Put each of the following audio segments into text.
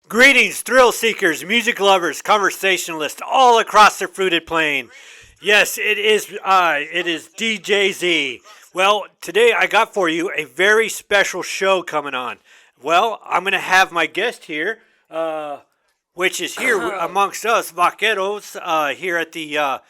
Greetings, thrill seekers, music lovers, conversationalists, all across the fruited plain. Yes, it is I. It is DJ Z. Well, today I got for you a very special show coming on. Well, I'm going to have my guest here, which is here amongst us, vaqueros, here at the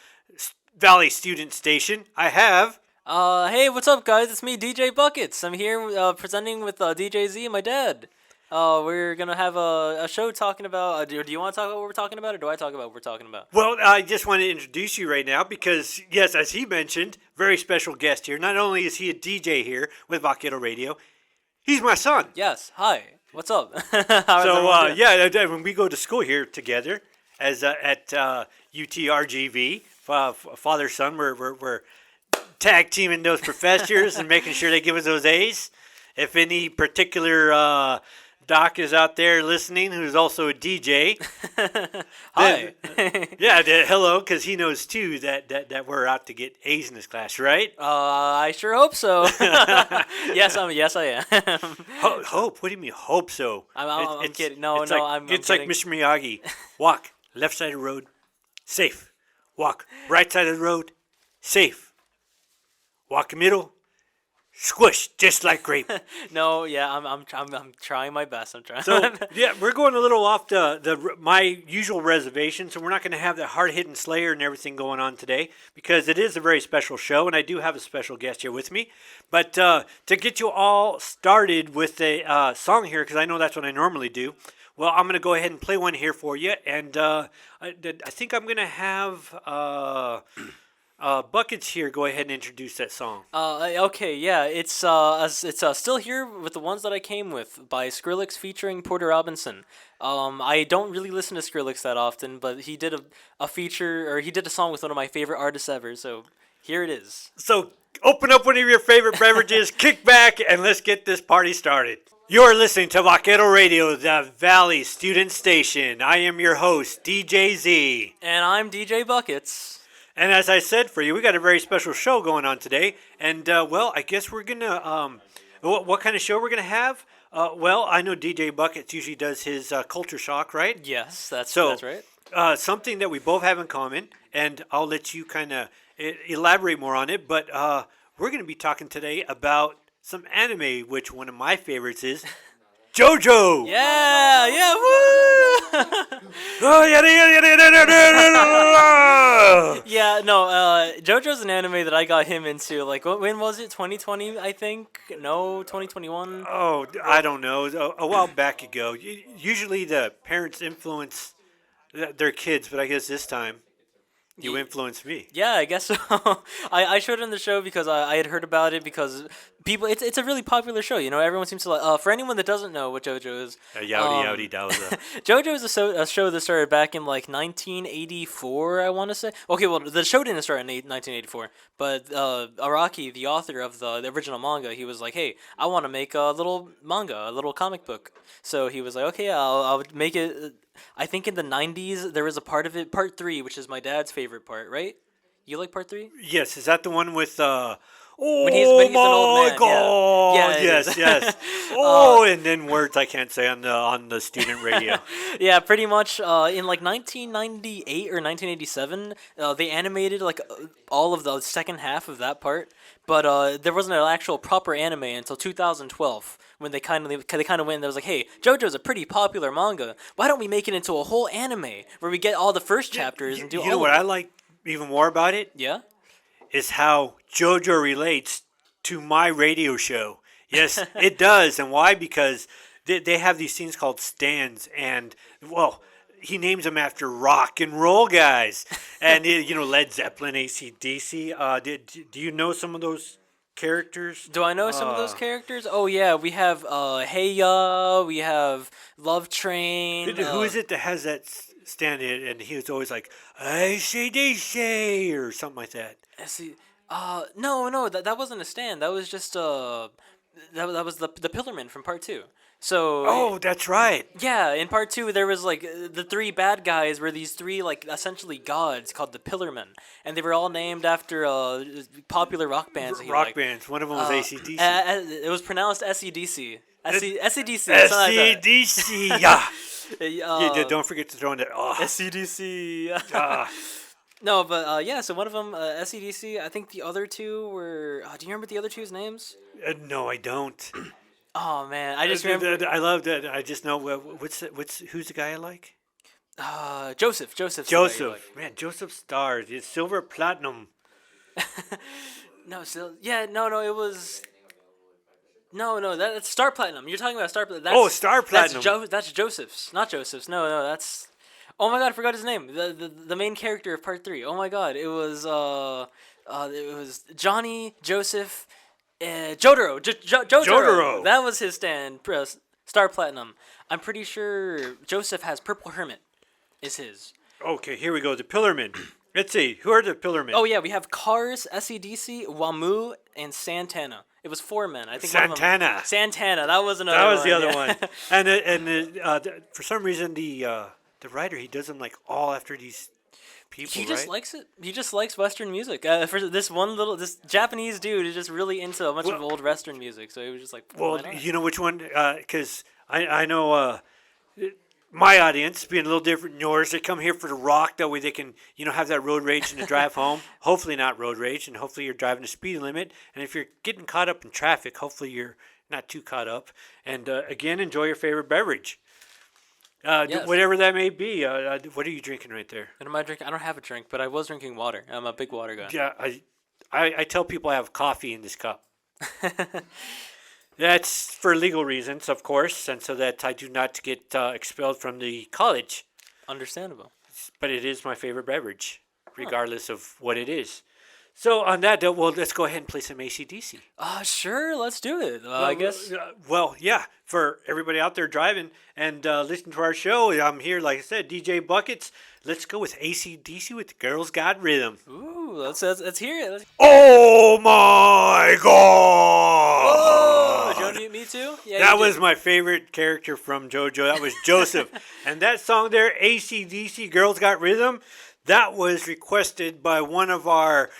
Valley Student Station. I have. Hey, what's up, guys? It's me, DJ Buckets. I'm here presenting with DJ Z and my dad. We're gonna have a show talking about. Do you want to talk about what we're talking about, or do I talk about what we're talking about? Well, I just want to introduce you right now because, yes, as he mentioned, very special guest here. Not only is he a DJ here with Vaquero Radio, he's my son. Yes. Hi. What's up? When we go to school here together as at UTRGV, father son, we're tag teaming those professors and making sure they give us those A's. If any particular Doc is out there listening, who's also a DJ. Hi. Hello, because he knows too that we're out to get A's in this class, right? I sure hope so. Yes, I am. Hope? What do you mean hope so? I'm kidding. It's kidding. like Mr. Miyagi. Walk left side of the road, safe. Walk right side of the road, safe. Walk middle. Squish, just like grape. No, yeah, I'm trying my best. I'm trying. So yeah, we're going a little off my usual reservation, so we're not going to have the hard hitting Slayer and everything going on today because it is a very special show, and I do have a special guest here with me. But to get you all started with a song here, because I know that's what I normally do. Well, I'm going to go ahead and play one here for you, and I think I'm going to have. Buckets here, go ahead and introduce that song. Okay, yeah, it's Still Here with the Ones That I Came With by Skrillex featuring Porter Robinson. I don't really listen to Skrillex that often, but he did he did a song with one of my favorite artists ever, so here it is. So open up one of your favorite beverages, kick back, and let's get this party started. You're listening to Vaquero Radio, the Valley Student Station. I am your host, DJ Z. And I'm DJ Buckets. And as I said for you, we got a very special show going on today. And, I guess we're going to, what kind of show we're going to have? I know DJ Buckets usually does his Culture Shock, right? Yes, that's right. Something that we both have in common, and I'll let you kind of elaborate more on it, but we're going to be talking today about some anime, which one of my favorites is JoJo. Yeah, woo! Yeah, no, JoJo's an anime that I got him into. Like, when was it? 2020, I think? No, 2021? Oh, I don't know. A while back ago. Usually the parents influence their kids, but I guess this time you influenced me. Yeah, I guess so. I showed him the show because I had heard about it because people. It's a really popular show. You know, everyone seems to like. For anyone that doesn't know what JoJo is, yowdy dowza. JoJo is a show that started back in like 1984. I want to say. Okay, well, the show didn't start in 1984, but Araki, the author of the original manga, he was like, "Hey, I want to make a little manga, a little comic book." So he was like, "Okay, I'll make it." I think in the 90s there was a part of it, part 3, which is my dad's favorite part, right? You like part 3? Yes, is that the one with when he's an old man. God. Yeah, yes. And then words I can't say on the student radio. Yeah, pretty much in like 1998 or 1987, they animated like all of the second half of that part, but there wasn't an actual proper anime until 2012. When they kind of went, and they was like, "Hey, JoJo's a pretty popular manga. Why don't we make it into a whole anime where we get all the first chapters and do all?" You know what I like even more about it? Yeah, is how JoJo relates to my radio show. Yes, it does, and why? Because they have these scenes called stands, and he names them after rock and roll guys, and Led Zeppelin, AC/DC. Do you know some of those characters? Do I know some of those characters? Oh yeah, we have Hey Ya, we have Love Train. Who is it that has that stand in, and he was always like AC/DC or something like that? No, that wasn't a stand. That was just that was the Pillarman from part 2. So that's right. Yeah, in part 2 there was like the 3 bad guys were these 3 like essentially gods called the Pillarmen, and they were all named after popular rock bands. Rock bands. One of them was AC/DC. It was pronounced SEDC. SCDC. something like that. SCDC. Yeah. Uh, Don't forget to throw in that. Oh. SCDC. Ah. No, but yeah. So one of them, SCDC. I think the other two were. Do you remember the other two's names? No, I don't. Oh man, I just remember. I love that. I just know who's the guy I like. Joseph. Joseph's the guy you Joseph. Man, Joseph Stars. It's silver platinum. like. No, so yeah, no, it was. No, that's Star Platinum. You're talking about Star Platinum. Oh, Star Platinum. That's Joseph's, not Joseph's. No, that's. Oh my God, I forgot his name. The main character of Part 3. Oh my God, it was Johnny Joseph, Jotaro. Jotaro. That was his stand. Star Platinum. I'm pretty sure Joseph has Purple Hermit. Is his. Okay, here we go. The Pillarmen. Let's see. Who are the Pillarmen? Oh yeah, we have Cars, SEDC, Wamu, and Santana. It was 4 men. I think Santana. Santana. That was another. That was one, the other yeah. one. And for some reason, the writer, he does them like all after these people. He just right? likes it. He just likes Western music. For this Japanese dude is just really into a bunch of old Western music. So he was just like, Well, why not? you know which one? Because I know my audience, being a little different than yours, they come here for the rock. That way they can, have that road rage in the drive home. Hopefully not road rage, and hopefully you're driving the speed limit. And if you're getting caught up in traffic, hopefully you're not too caught up. And again, enjoy your favorite beverage. Yes. Whatever that may be. What are you drinking right there? What am I drinking? I don't have a drink, but I was drinking water. I'm a big water guy. Yeah, I tell people I have coffee in this cup. That's for legal reasons, of course, and so that I do not get expelled from the college. Understandable. But it is my favorite beverage, regardless of what it is. So on that note, well, let's go ahead and play some AC/DC. Sure, let's do it. I guess. Well, yeah, for everybody out there driving and listening to our show, I'm here, like I said, DJ Buckets. Let's go with AC/DC with the Girls Got Rhythm. Ooh, let's hear it. Oh my God! Oh, Jody, me too. Yeah, that was my favorite character from JoJo. That was Joseph. And that song there, AC/DC, Girls Got Rhythm, that was requested by one of our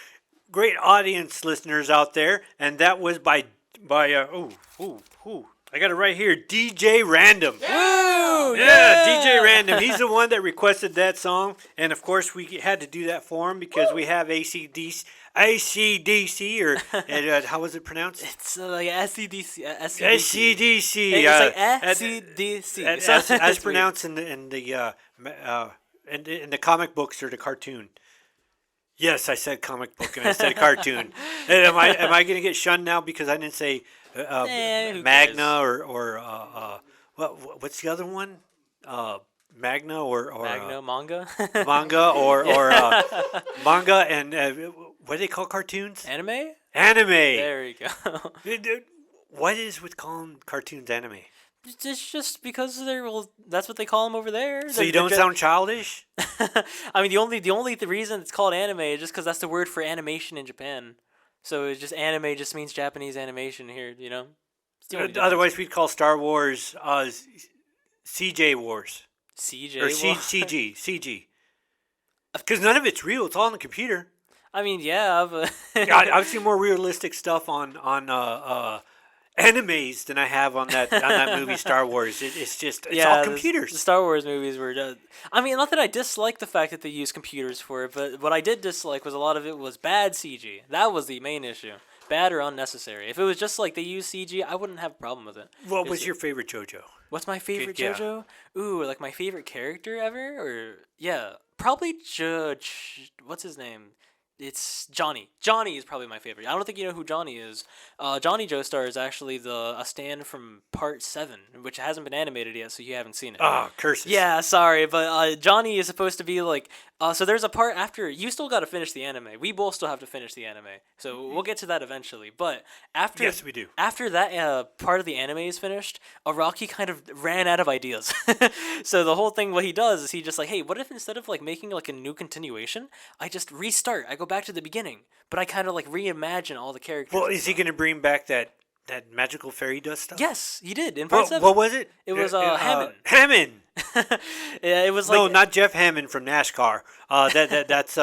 great audience listeners out there, and that was by I got it right here, DJ Random. Woo! Yeah, DJ Random. He's the one that requested that song, and of course we had to do that for him because we have AC/DC, or how was it pronounced? It's like SCDC. AC/DC. It's like SCDC. As pronounced in the comic books or the cartoon. Yes, I said comic book and I said cartoon. And am I going to get shunned now because I didn't say Magna or what's the other one? Magna or Magna manga. Manga or manga and what do they call cartoons? Anime. Anime. There you go. What is with calling cartoons anime? It's just because that's what they call them over there. So you don't sound childish? I mean, the only reason it's called anime is just because that's the word for animation in Japan. So it's just anime just means Japanese animation here, It's the only difference. Otherwise, we'd call Star Wars CJ Wars. CJ Or CG. Because none of it's real. It's all on the computer. I mean, yeah. But I've seen more realistic stuff on animes than I have on that movie Star Wars. It's all computers. The Star Wars movies were. I mean, not that I dislike the fact that they use computers for it, but what I did dislike was a lot of it was bad CG. That was the main issue. Bad or unnecessary. If it was just like they use CG, I wouldn't have a problem with it. What was your favorite JoJo? What's my favorite Yeah. JoJo? Ooh, like my favorite character ever? Or yeah, probably Judge. What's his name? It's Johnny. Johnny is probably my favorite. I don't think you know who Johnny is. Johnny Joestar is actually a stand from Part 7, which hasn't been animated yet, so you haven't seen it. Oh, curses. Yeah, sorry, but Johnny is supposed to be like... so there's a part after... You still got to finish the anime. We both still have to finish the anime. So we'll get to that eventually. But after... Yes, we do. After that part of the anime is finished, Araki kind of ran out of ideas. So the whole thing, what he does is he just like, hey, what if instead of like making like a new continuation, I just restart. I go back to the beginning. But I kind of like reimagine all the characters. Well, is he going to bring back that magical fairy dust stuff? Yes, he did. In part 7. What was it? It was Hammond. Hammond. Yeah, it was like... No, not Jeff Hammond from NASCAR. That's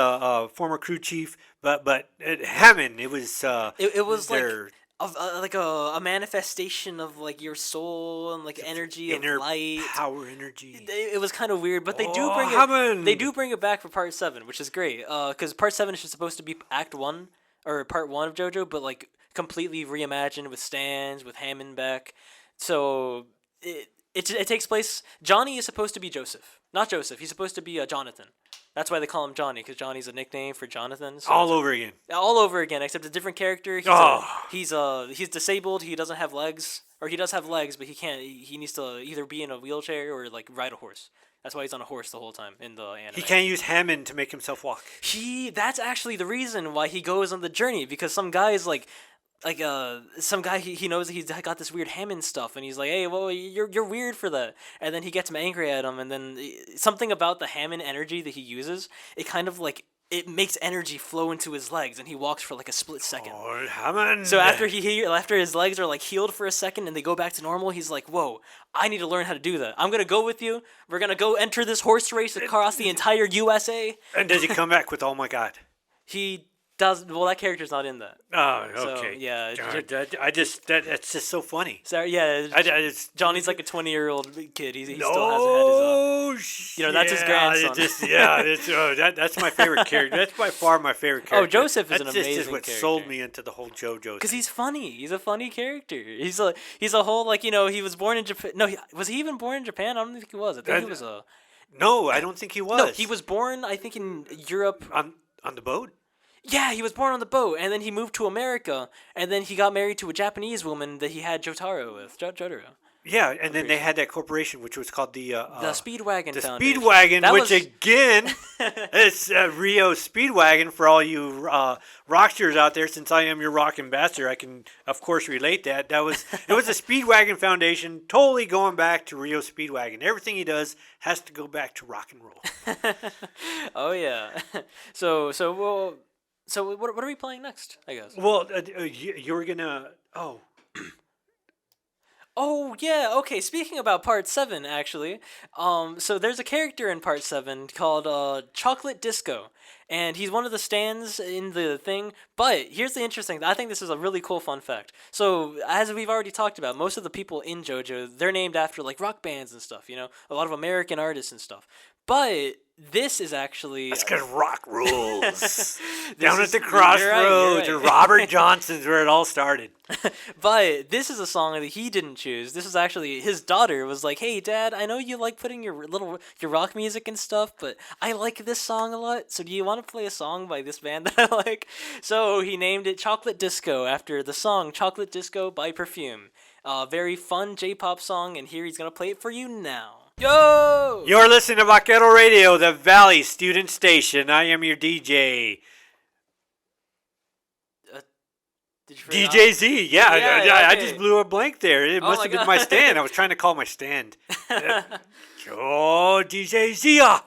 former crew chief. But Hammond, it was... It was like... of like a manifestation of like your soul and like energy of Inner light. power energy. It was kind of weird, but they do Oh, bring it. Hammond! They do bring it back for part 7, which is great. Because part 7 is just supposed to be Act 1 or part 1 of JoJo, but like completely reimagined with stands with Hammond back. So it takes place. Johnny is supposed to be Joseph, not Joseph. He's supposed to be Jonathan. That's why they call him Johnny, because Johnny's a nickname for Jonathan. So All over again. all over again, except a different character. Oh. He's disabled. He doesn't have legs, or he does have legs, but he can't. He needs to either be in a wheelchair or like ride a horse. That's why he's on a horse the whole time in the anime. He can't use Hammond to make himself walk. That's actually the reason why he goes on the journey, because some guy is some guy he knows that he's got this weird Hammond stuff, and he's like, hey, well, you're weird for that, and then he gets him angry at him, and then something about the Hammond energy that he uses, it kind of like it makes energy flow into his legs, and he walks for like a split second. Oh, Hammond! So after after his legs are like healed for a second and they go back to normal, he's like, whoa, I need to learn how to do that. I'm gonna go with you. We're gonna go enter this horse race across the entire USA. And does he come back with, oh my god? He does. Well, that character's not in that. Oh, So, okay. yeah. That's just so funny. Sorry, yeah. It's, Johnny's like a 20-year-old kid. He still hasn't had his. no, that's his grandson. That's my favorite character. That's by far my favorite character. Joseph is an That's amazing just what character. sold me into the whole JoJo. Because he's funny. He's a funny character. He's a whole like he was born in Japan. No, was he even born in Japan? I don't think he was. I think he was a. No, I don't think he was. No, he was born. I think in Europe. on the boat. Yeah, he was born on the boat, and then he moved to America, and then he got married to a Japanese woman that he had Jotaro with. Jotaro. Yeah, and then they had that corporation, which was called the Speedwagon the Foundation. Speedwagon, That which was- again, it's Rio Speedwagon for all you rockstars out there. Since I am your rock ambassador, I can of course relate that. It was a Speedwagon Foundation, totally going back to Rio Speedwagon. Everything he does has to go back to rock and roll. Oh yeah. So what are we playing next? I guess. Well, you were gonna. Oh, Oh yeah, okay. Speaking about Part 7, actually, so there's a character in Part 7 called Chocolate Disco, and he's one of the stands in the thing. But here's the interesting. I think this is a really cool fun fact. So as we've already talked about, most of the people in JoJo, they're named after like rock bands and stuff. A lot of American artists and stuff. But this is actually that's because rock rules. Down is- at the you're crossroads, right. or Robert Johnson's where it all started. But this is a song that he didn't choose. This is actually his daughter was like, "Hey, Dad, I know you like putting your rock music and stuff, but I like this song a lot. So do you want to play a song by this band that I like?" So he named it Chocolate Disco after the song Chocolate Disco by Perfume. Very fun J-pop song, and here he's gonna play it for you now. Yo! You're listening to Vaquero Radio, the Valley Student Station. I am your DJ. Did you forget- DJ Z, yeah, I okay. just blew a blank there. It Oh must my have been God. my stand. I was trying to call my stand. Oh, DJ Zia.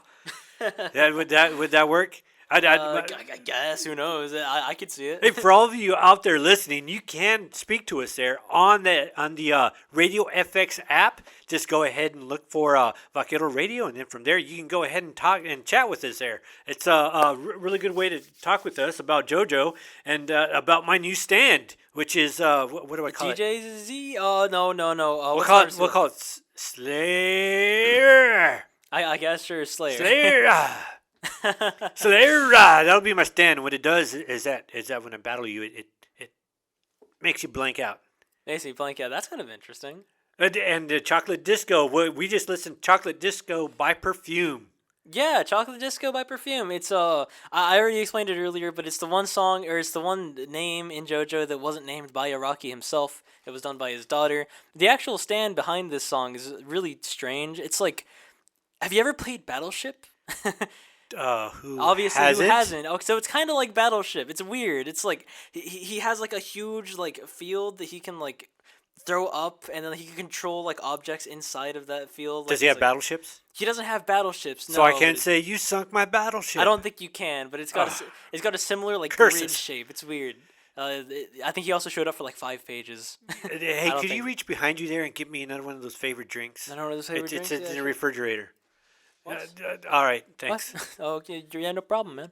Would that work? I guess, who knows? I could see it. Hey, for all of you out there listening, you can speak to us there on the Radio FX app. Just go ahead and look for Vaquero Radio, and then from there you can go ahead and talk and chat with us there. It's a really good way to talk with us about JoJo and about my new stand, which is what do I call it? DJ Z? Oh, no. We'll call it Slayer. I guess sure, Slayer. Slayer. Slayer. That'll be my stand. What it does is that when I battle you, it makes you blank out. Makes me blank out. That's kind of interesting. And the Chocolate Disco, we just listened to Chocolate Disco by Perfume. Yeah, Chocolate Disco by Perfume. It's I already explained it earlier, but it's the one song, or it's the one name in JoJo that wasn't named by Araki himself. It was done by his daughter. The actual stand behind this song is really strange. It's like, have you ever played Battleship? Who Obviously, hasn't? who hasn't? Oh, so it's kind of like Battleship. It's weird. It's like he has like a huge like field that he can like throw up, and then he can control like objects inside of that field. Does he have battleships? He doesn't have battleships. No, So I can't say you sunk my battleship. I don't think you can, but it's got it's got a similar like Curses. bridge shape. It's weird. I think he also showed up for like 5 pages. Hey, don't could you think- reach behind you there and get me another one of those favorite drinks? I don't know those favorite It's drinks. in Yeah, the refrigerator. All right, What? thanks. Okay, yeah, no problem, man.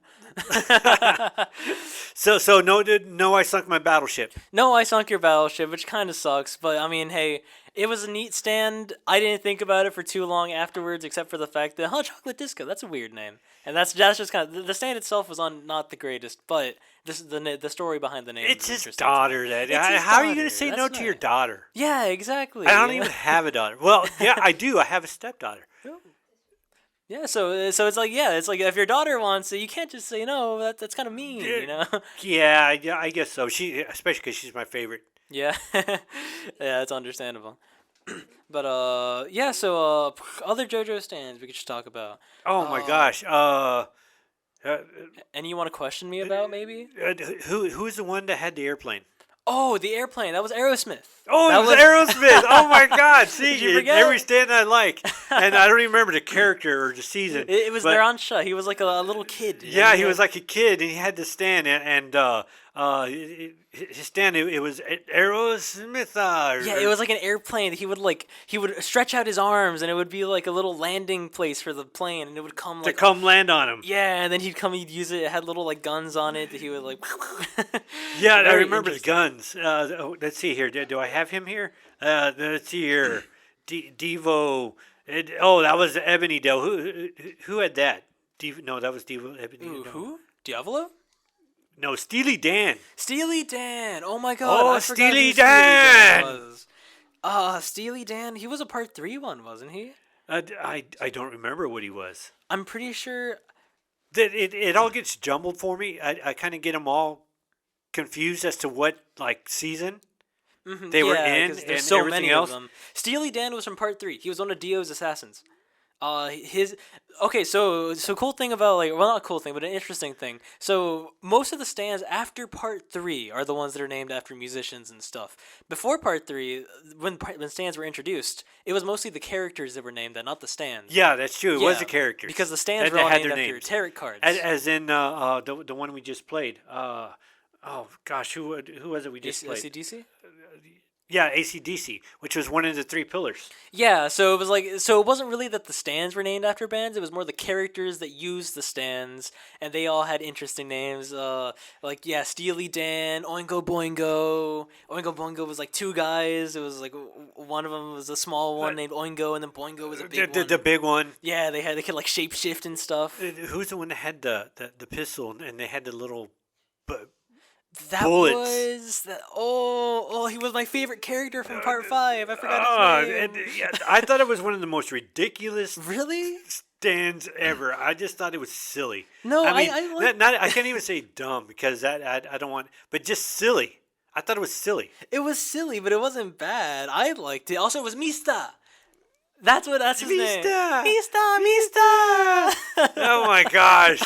So no, I sunk my battleship. No, I sunk your battleship, which kind of sucks. But I mean, hey, it was a neat stand. I didn't think about it for too long afterwards, except for the fact that Chocolate Disco. That's a weird name, and that's just kind of the stand itself was on not the greatest, but this the story behind the name. It's is his interesting to me. daughter. It's his How are you going daughter, to say no that's to your right. daughter? Yeah, exactly. I don't yeah. even have a daughter. Well, yeah, I do. I have a stepdaughter. Yeah, so it's like it's like if your daughter wants it, you can't just say no. That's kind of mean, you know. Yeah, I guess so. Especially because she's my favorite. Yeah, yeah, that's understandable. But yeah. So other JoJo stands we could just talk about. Oh my Uh, gosh. Any you want to question me about maybe? Who's the one that had the airplane? Oh, the airplane. That was Aerosmith. Oh, That it was Aerosmith. Oh my God! See, Did you forget? every stand I like, and I don't even remember the character or the season. It was but- Narancia. He was like a little kid. Yeah, he was like a kid, and he had to stand, his stand. It was Aerosmith. Yeah, it was like an airplane. He would stretch out his arms, and it would be like a little landing place for the plane, and it would come to like come land on him. yeah, and then he'd use it. It had little like guns on it that he would like. Yeah, I Very remember the interesting. guns. Let's see here. Do I have him here? Let's see here. Devo. That was Ebony Dell. Who had that? No, that was Devo. Ebony. Ooh, no. who? Diavolo? No, Steely Dan. Steely Dan. Oh my God. Oh, I forgot who Steely Dan! was. Steely Dan. He was a part 3 one, wasn't he? I don't remember what he was. I'm pretty sure. It all gets jumbled for me. I kind of get them all confused as to what like season they were in 'cause and there's so everything many else. of them. Steely Dan was from part 3. He was one of Dio's assassins. So cool thing about not cool thing, but an interesting thing. So most of the stands after part 3 are the ones that are named after musicians and stuff. Before part 3, when stands were introduced, it was mostly the characters that were named that, not the stands. Yeah, that's true. It was Yeah, the characters because the stands that were all had named their after names. tarot cards. As in the one we just played. Oh gosh, who was it we just played? AC/DC? Yeah, AC/DC, which was one of the 3 pillars. Yeah, so it was it wasn't really that the stands were named after bands, it was more the characters that used the stands, and they all had interesting names, Steely Dan, Oingo Boingo. Oingo Boingo was like 2 guys, it was like one of them was a small one named Oingo, and then Boingo was a big one. The big one. Yeah, they could like shapeshift and stuff. Who's the one that had the pistol and they had the little That bullets. was that. Oh, he was my favorite character from part 5. I forgot his name. I thought it was one of the most ridiculous Really? stands ever. I just thought it was silly. No, I like- I can't even say dumb because I don't want, but just silly. I thought it was silly. It was silly, but it wasn't bad. I liked it. Also, it was Mista. That's his name. Mista! Mista. Oh my gosh!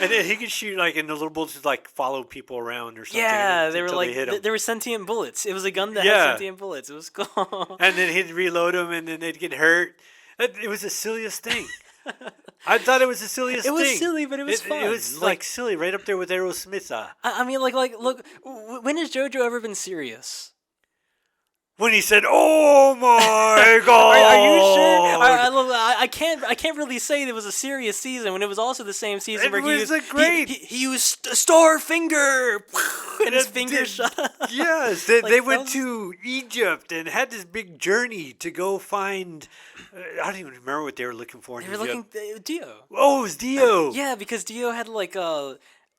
And then he could shoot and the little bullets would follow people around or something. Yeah, they were until like hit 'em. they were sentient bullets. It was a gun that Yeah. had sentient bullets. It was cool. And then he'd reload them, and then they'd get hurt. It was the silliest thing. I thought it was the silliest It thing. was silly, but it was fun. It was silly, right up there with Aerosmith. I mean, look. When has JoJo ever been serious? When he said, "Oh my God!" Are you sure? I can't really say it was a serious season when it was also the same season It where was he a great- he used star finger and his finger shut. Yes, they That went was- to Egypt and had this big journey to go find. I don't even remember what they were looking for. They were looking Dio. Oh, it was Dio. Yeah, because Dio had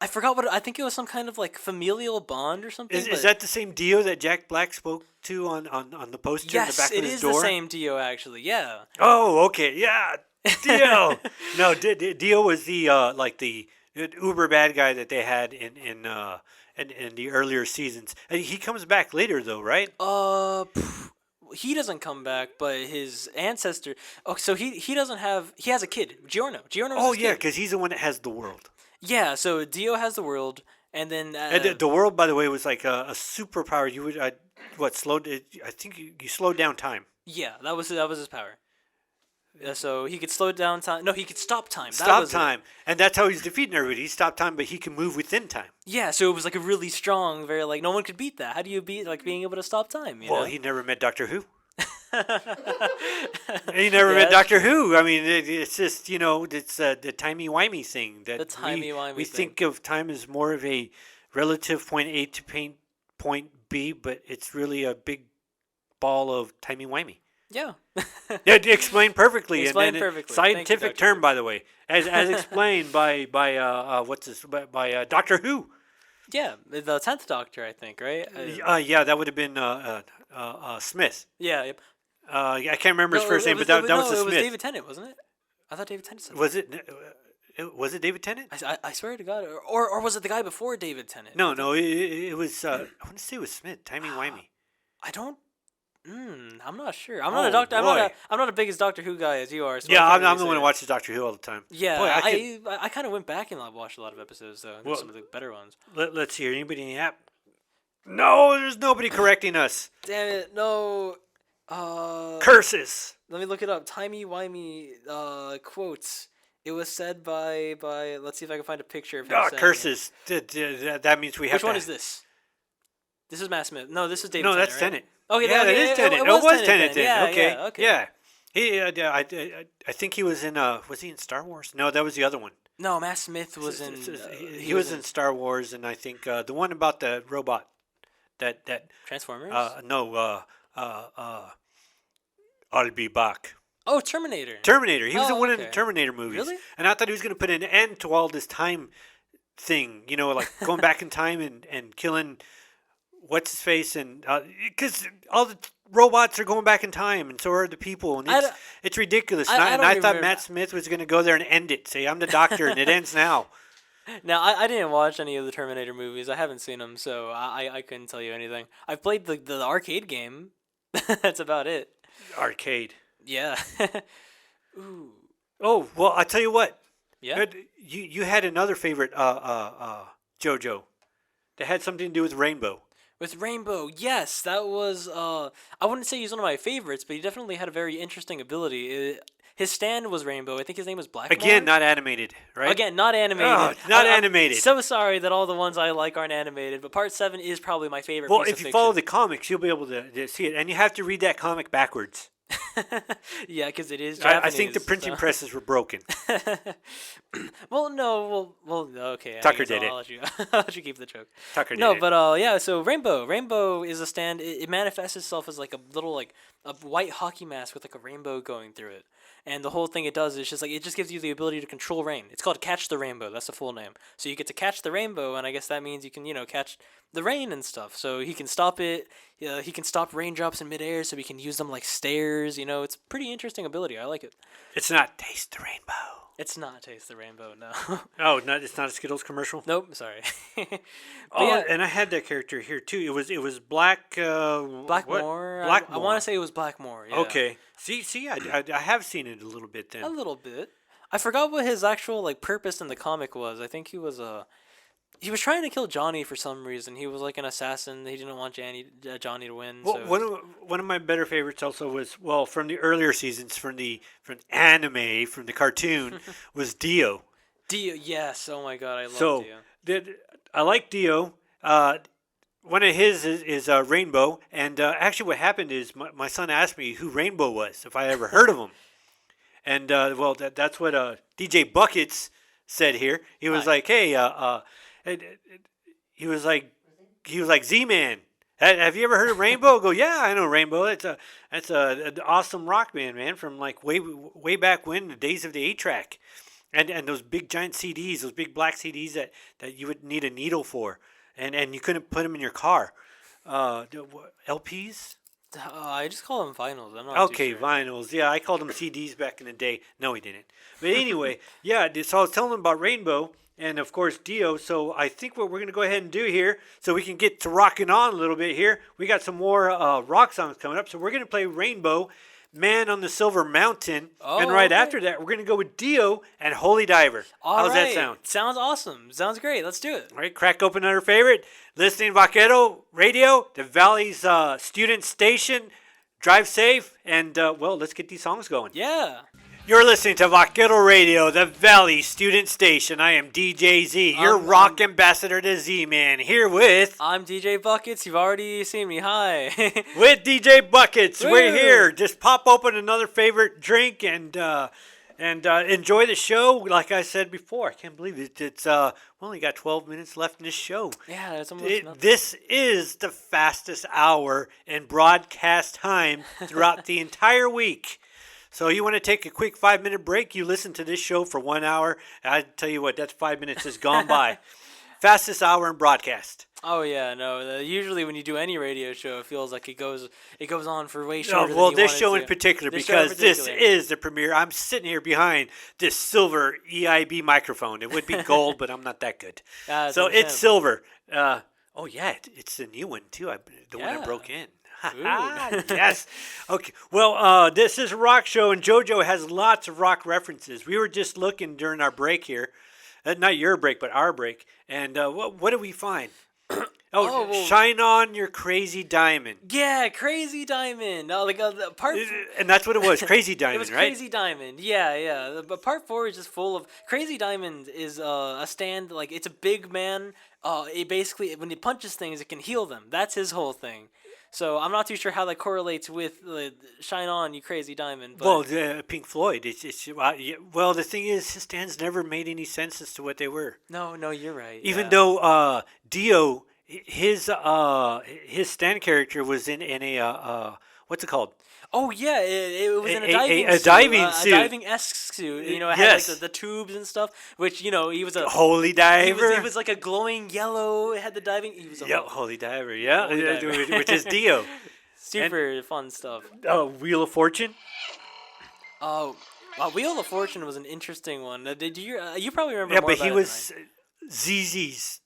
I forgot I think it was some kind of familial bond or something. Is that the same Dio that Jack Black spoke to on the poster in the yes, back of it his is door? the same Dio actually. Yeah. Oh, okay, yeah, Dio. No, Dio was the uber bad guy that they had in the earlier seasons. And he comes back later though, right? He doesn't come back, but his ancestor. Oh, so he doesn't have. He has a kid, Giorno. Giorno. Oh yeah, because he's the one that has the world. Yeah. So Dio has the world, and then And the world, by the way, was like a superpower. You would slowed it? I think you slowed down time. yeah, that was his power. So he could slow down time. No, he could stop time. That Stop was it. time, and that's how he's defeating everybody. He stopped time, but he can move within time. Yeah, so it was a really strong, very no one could beat that. How do you beat being able to stop time? You Well, know? he never met Doctor Who. You never Yeah, met that's Doctor true. Who. I mean, it's just it's the timey-wimey thing that The timey-wimey we thing. think of time as more of a relative point A to point B, but it's really a big ball of timey-wimey. Yeah. Yeah, explained perfectly. Explained and then perfectly. Thank you, Scientific Dr. term, Who. by the way, as explained by what's this by Doctor Who. Yeah, the 10th Doctor, I think, right? Yeah, that would have been Smith. Yeah. Yep. I can't remember his first name, but that was the it was Smith. David Tennant, wasn't it? I thought David Tennant said Was it? Was it David Tennant? I swear to God, or was it the guy before David Tennant? No, no, it was. I want to say it was Smith. Timey wimey. I don't. I'm not sure. I'm not a Oh, doctor. boy. I'm not a biggest Doctor Who guy as you are. So Yeah, I I'm can't really the one say who it. watches Doctor Who all the time. Yeah, Boy, I kind of went back and watched a lot of episodes though. Well, Some of the better ones. Let's hear anybody in the app. No, there's nobody correcting us. Damn it! No. Curses. Let me look it up. Timey wimey quotes. It was said by. Let's see if I can find a picture of him. saying it. Curses. That means we have Which to. one is this? This is Matt Smith. No, this is David. No, Tennant, that's right? Tennant. Okay, yeah, that is Tennant. It was Tennant. then. Then. Okay. Yeah, okay. Yeah. I think he was in. Was he in Star Wars? No, that was the other one. No, Matt Smith was in. He was in Star Wars, and I think the one about the robot. That Transformers. no. I'll be back. Oh, Terminator. Terminator. He was in Oh, one of the okay. Terminator movies. Really? And I thought he was going to put an end to all this time thing. Like going back in time and killing what's his face, and because all the robots are going back in time, and so are the people, and it's ridiculous. I And don't I thought remember- Matt Smith was going to go there and end it. Say, I'm the doctor, and it ends now. Now, I didn't watch any of the Terminator movies. I haven't seen them, so I couldn't tell you anything. I've played the arcade game. That's about it. Arcade. Yeah. Ooh. Oh well, I tell you what. Yeah. You had another favorite, JoJo, that had something to do with Rainbow. With Rainbow, yes, that was. I wouldn't say he's one of my favorites, but he definitely had a very interesting ability. His stand was Rainbow. I think his name was Blackmore. Again, not animated, right? Again, not animated. Oh, not I'm animated. so sorry that all the ones I like aren't animated, but Part 7 is probably my favorite Well, piece if of you follow the fiction. comics, you'll be able to see it, and you have to read that comic backwards. Yeah, because it is I Japanese. think the printing so- presses were broken. Well, no, okay. I Tucker guess did I'll it. let you, I'll let you keep the joke. Tucker did No, it. but yeah. So Rainbow is a stand. It manifests itself as like a little like a white hockey mask with like a rainbow going through it, and the whole thing it does is just like it just gives you the ability to control rain. It's called Catch the Rainbow. That's the full name. So you get to catch the rainbow, and I guess that means you can catch the rain and stuff. So he can stop it. He can stop raindrops in midair, so we can use them like stairs. It's a pretty interesting ability. I like it. It's not Taste the Rainbow. It's not Taste the Rainbow, no. Oh, it's not a Skittles commercial. Nope, sorry. But Oh, yeah, and I had that character here too. It was Black. Blackmore. What? Blackmore. I want to say it was Blackmore. Yeah. Okay. See, I have seen it a little bit then. A little bit. I forgot what his actual like purpose in the comic was. I think he was he was trying to kill Johnny for some reason. He was like an assassin. He didn't want Johnny to win. Well, So. one of my better favorites also was from the earlier seasons from anime from the cartoon was Dio. Dio, yes. Oh my god, I love So Dio. I like Dio. One of his is Rainbow, and actually what happened is my son asked me who Rainbow was, if I ever heard of him, and that's what DJ Buckets said here. He was Hi. like, hey, he was like Z-Man. Have you ever heard of Rainbow? I go, yeah, I know Rainbow. That's an awesome rock band, man, from like way back when, the days of the 8-track. And those big giant CDs, those big black CDs that you would need a needle for, and you couldn't put them in your car. LPs? I just call them vinyls. I'm not Okay, too sure. vinyls. Yeah, I called them CDs back in the day. No, he didn't. But anyway, yeah, so I was telling him about Rainbow and, of course, Dio. So I think what we're going to go ahead and do here, so we can get to rocking on a little bit here, we got some more rock songs coming up. So we're going to play Rainbow, Man on the Silver Mountain. And right okay. after that, we're going to go with Dio and Holy Diver. How's that Alright. sound? Sounds awesome. Sounds great. Let's do it. All right, crack open our favorite. Listening Vaquero Radio, the Valley's student station. Drive safe, and, let's get these songs going. Yeah. You're listening to Vaquero Radio, the Valley Student Station. I am DJ Z, your rock ambassador to Z-Man, here with... I'm DJ Buckets. You've already seen me. Hi. with DJ Buckets. Woo. We're here. Just pop open another favorite drink and enjoy the show. Like I said before, I can't believe it. It's we only got 12 minutes left in this show. Yeah, it's almost nothing. This is the fastest hour in broadcast time throughout the entire week. So you want to take a quick 5-minute break? You listen to this show for 1 hour. I tell you what, that's 5 minutes has gone by. Fastest hour in broadcast. Oh yeah, no. Usually when you do any radio show, it feels like it goes on for way shorter. Well, than you this want show it in to. particular, This show in because this particular. is the premiere. I'm sitting here behind this silver EIB microphone. It would be gold, but I'm not that good. It's So it's understandable. silver. Oh yeah, it's the new one too. The one I Yeah. broke in. Ooh. Yes. Okay. Well, this is a rock show, and JoJo has lots of rock references. We were just looking during our break here, not your break, but our break. And what did we find? Well- Shine On Your Crazy Diamond. Yeah, Crazy Diamond. The part. And that's what it was, Crazy Diamond, It was right? Crazy Diamond. Yeah. But part 4 is just full of Crazy Diamond. Is a stand, like, it's a big man. It basically, when he punches things, it can heal them. That's his whole thing. So I'm not too sure how that correlates with Shine On, You Crazy Diamond. But Well, Pink Floyd. Well, the thing is, his stands never made any sense as to what they were. no, you're right. Even yeah. though Dio, his stand character was in a what's it called? Oh yeah, it was in A- a diving a suit, diving suit. a diving-esque suit. You know, it Yes. had like the tubes and stuff. Which he was a Holy Diver. He was like a glowing yellow. It had the diving. He was a Yeah, Holy Diver. Yeah, Holy Diver. which is Dio. super fun stuff. Wheel of Fortune. Oh, Wheel of Fortune was an interesting one. Did you? You probably remember. Yeah, more but about he it was ZZ's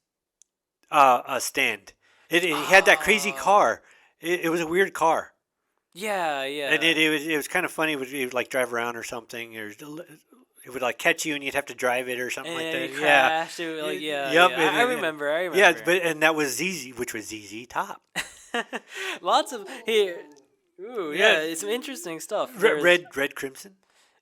stand. He had that crazy car. It was a weird car. Yeah. And it was kind of funny. It would like drive around or something, or it would like catch you and you'd have to drive it or something And like then that. he Yeah. crashed. It, like, yeah. Yep, yeah. and- I and- remember. Yeah, and that was ZZ, which was ZZ Top. Lots of here. Ooh, Yeah. yeah, it's some interesting stuff. There's Red Crimson.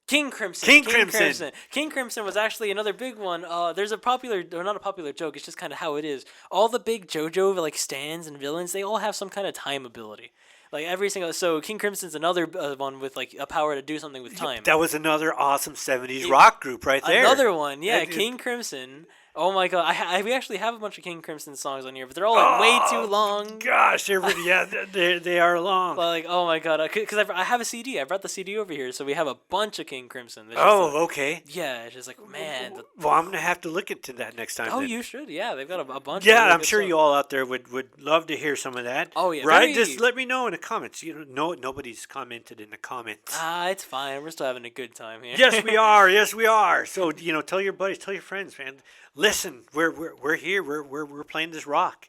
King Crimson. King Crimson. King Crimson was actually another big one. There's a popular, or not a popular joke. It's just kind of how it is. All the big JoJo like stands and villains, they all have some kind of time ability. Like every single. So King Crimson's another one with like a power to do something with time. That was another awesome 70s rock group right there. Another one, yeah, It- King Crimson. Oh my god, we actually have a bunch of King Crimson songs on here, but they're all like way too long. Gosh, they are long. But like, oh my god, because I have a CD. I brought the CD over here, so we have a bunch of King Crimson. There's just Oh, okay. yeah, it's just like man. Well, I'm gonna have to look into that next time. Oh, then. you should. Yeah, they've got a bunch. Yeah, of really I'm good sure songs. you all out there would love to hear some of that. Oh, yeah, right. very- Just let me know in the comments. Nobody's commented in the comments. It's fine. We're still having a good time here. Yes, we are. Yes, we are. So tell your buddies, tell your friends, man. Listen, we're here. We're playing this rock.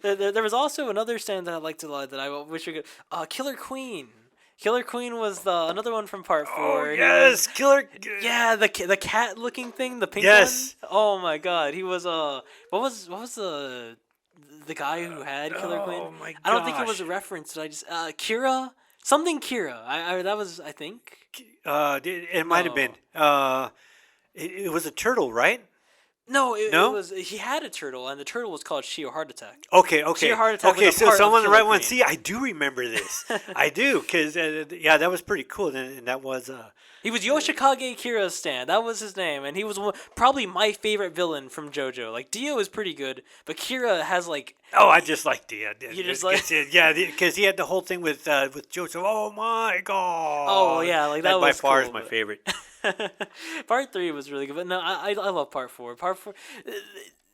there was also another stand that I liked a lot that I wish we could. Killer Queen. Killer Queen was another one from Part 4. Oh He yes, was- killer. yeah, the cat looking thing, the pink Yes. one. Oh my god, he was what was the guy who had Killer Queen? Oh my I don't think it was gosh. a reference. Did I just Kira? Something Kira. I that was I think. It might have been. It was a turtle, right? No, it No? was he had a turtle, and the turtle was called Shio Heart Attack. Okay. Sheer heart attack Okay, was a so part of someone the Killer right one. Queen. See, I do remember this. I do, because that was pretty cool, and that was He was Yoshikage Kira's stand. That was his name, and he was probably my favorite villain from JoJo. Like Dio is pretty good, but Kira has like Oh, I just like the You just like- because he had the whole thing with Joseph. Oh my god! Oh, yeah, like, that by was far cool, is my but- favorite. Part 3 was really good, but no, I love Part 4. Part 4,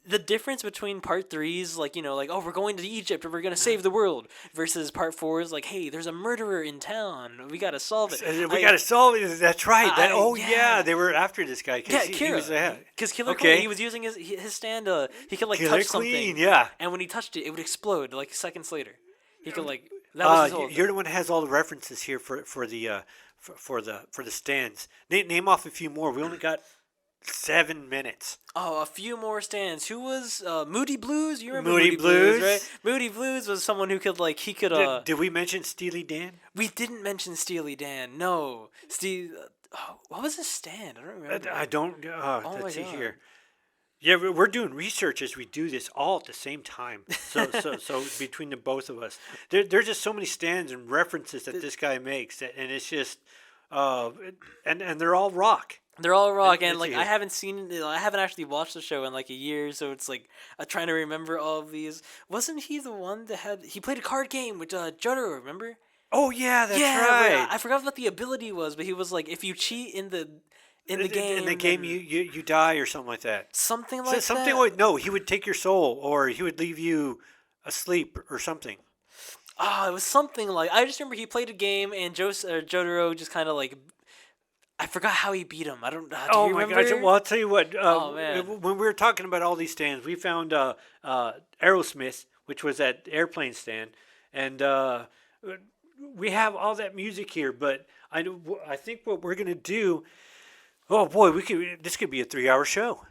the difference between Part 3's like oh we're going to Egypt and we're gonna save the world versus Part 4 is like hey there's a murderer in town we gotta solve it. We gotta solve it. That's right. yeah. Yeah, they were after this guy. Yeah, He Kira. was, Because Killer Okay. Queen, he was using his stand. He could like Killer touch something. Queen, yeah. And when he touched it, it would explode like seconds later. He could like that was his whole. You're the one that has all the references here for the stands. Name off a few more. We only got 7 minutes. Oh, a few more stands. Who was Moody Blues? You remember Moody Blues? right? Moody Blues was someone who could Did we mention Steely Dan? We didn't mention Steely Dan. No, what was his stand? I don't remember. I don't. Oh my Let's see God. here. Yeah, we're doing research as we do this all at the same time. So between the both of us, there's just so many stands and references that this guy makes, and it's just, uh, and they're all rock. They're all rock, and Let's like see I here. haven't actually watched the show in like a year, so it's like I'm trying to remember all of these. Wasn't he the one that he played a card game with Jotaro? Remember? Oh yeah, that's Yeah, right. I forgot what the ability was, but he was like, if you cheat in the game, In the game, then you die or something like that. something So like something that. like no, he would take your soul, or he would leave you asleep or something. It was something like I just remember he played a game and Jotaro just kind of like I forgot how he beat him. I don't. Do Oh you my remember? gosh! Well, I'll tell you what. Oh man. When we were talking about all these stands, we found Aerosmith, which was that airplane stand, and we have all that music here. But I think what we're gonna do. Oh boy, this could be a 3-hour show.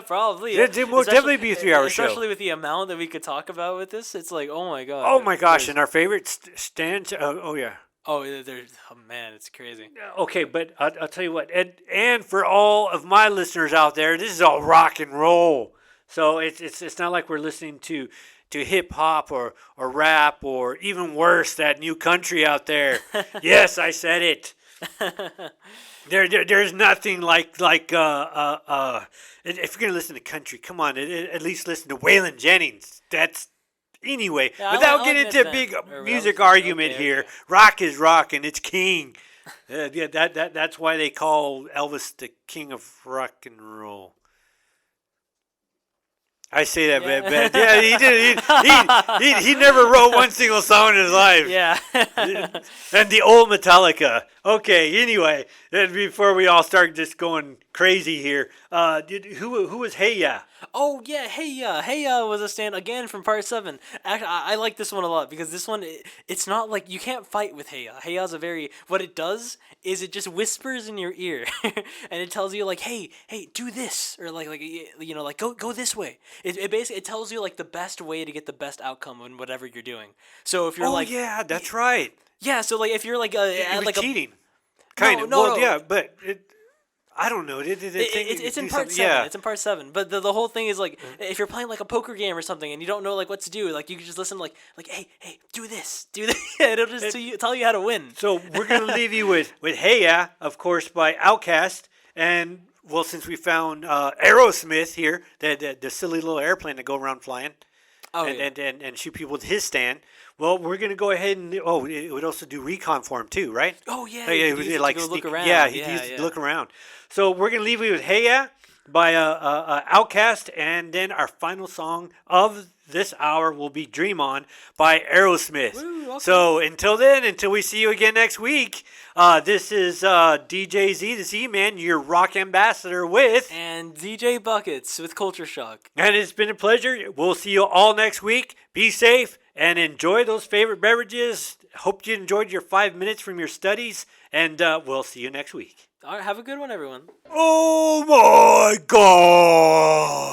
Probably. It will definitely be a 3-hour show. Especially with the amount that we could talk about with this, it's like, oh my god. Oh my gosh! There's- And our favorite stands. Oh yeah. Oh, there's. Oh man, it's crazy. Okay, but I'll tell you what, and for all of my listeners out there, this is all rock and roll. So it's not like we're listening to hip hop or rap or even worse, that new country out there. Yes, I said it. There's nothing like if you're gonna listen to country, come on, at least listen to Waylon Jennings. That's anyway. Yeah, without I'll getting admit into a that. big Or music relative- argument okay, here, okay. rock is rock and it's king. Yeah, that's why they call Elvis the king of rock and roll. I say that Yeah. bad. Yeah, he did. He never wrote one single song in his life. Yeah. And the old Metallica. Okay, anyway, before we all start just going crazy here, who was Hey Ya? Oh yeah, Hey was a stand again from Part 7. Actually, I like this one a lot because this one it's not like you can't fight with Hey Ya. Hey Ya's a very what it does is it just whispers in your ear and it tells you like hey do this or like you know like go this way. It basically it tells you like the best way to get the best outcome in whatever you're doing. So if you're Oh like yeah, that's right. yeah, so like if you're like It at was like a cheating, kind of. no, Well, no. yeah, but I don't know. It's in part 7. Yeah. It's in part 7. But the whole thing is like if you're playing like a poker game or something and you don't know like what to do, like you can just listen like hey do this, and it'll just tell you how to win. So we're gonna leave you with Hey Ya, of course, by Outkast, and well, since we found Aerosmith here, the silly little airplane that go around flying, Oh and, yeah. and shoot people with his stand. Well, we're gonna go ahead and it would also do recon for him too, right? Oh yeah. Yeah, you he use it like to go look sneak- around. Yeah, he used to look around. So we're gonna leave you with Hey Ya by Outkast, and then our final song of this hour will be Dream On by Aerosmith. Woo, okay. So until then, until we see you again next week, this is DJ Z, the Z-Man, your rock ambassador with, And DJ Buckets with Culture Shock. and it's been a pleasure. We'll see you all next week. Be safe and enjoy those favorite beverages. Hope you enjoyed your 5 minutes from your studies, and we'll see you next week. All right, have a good one, everyone. Oh my God!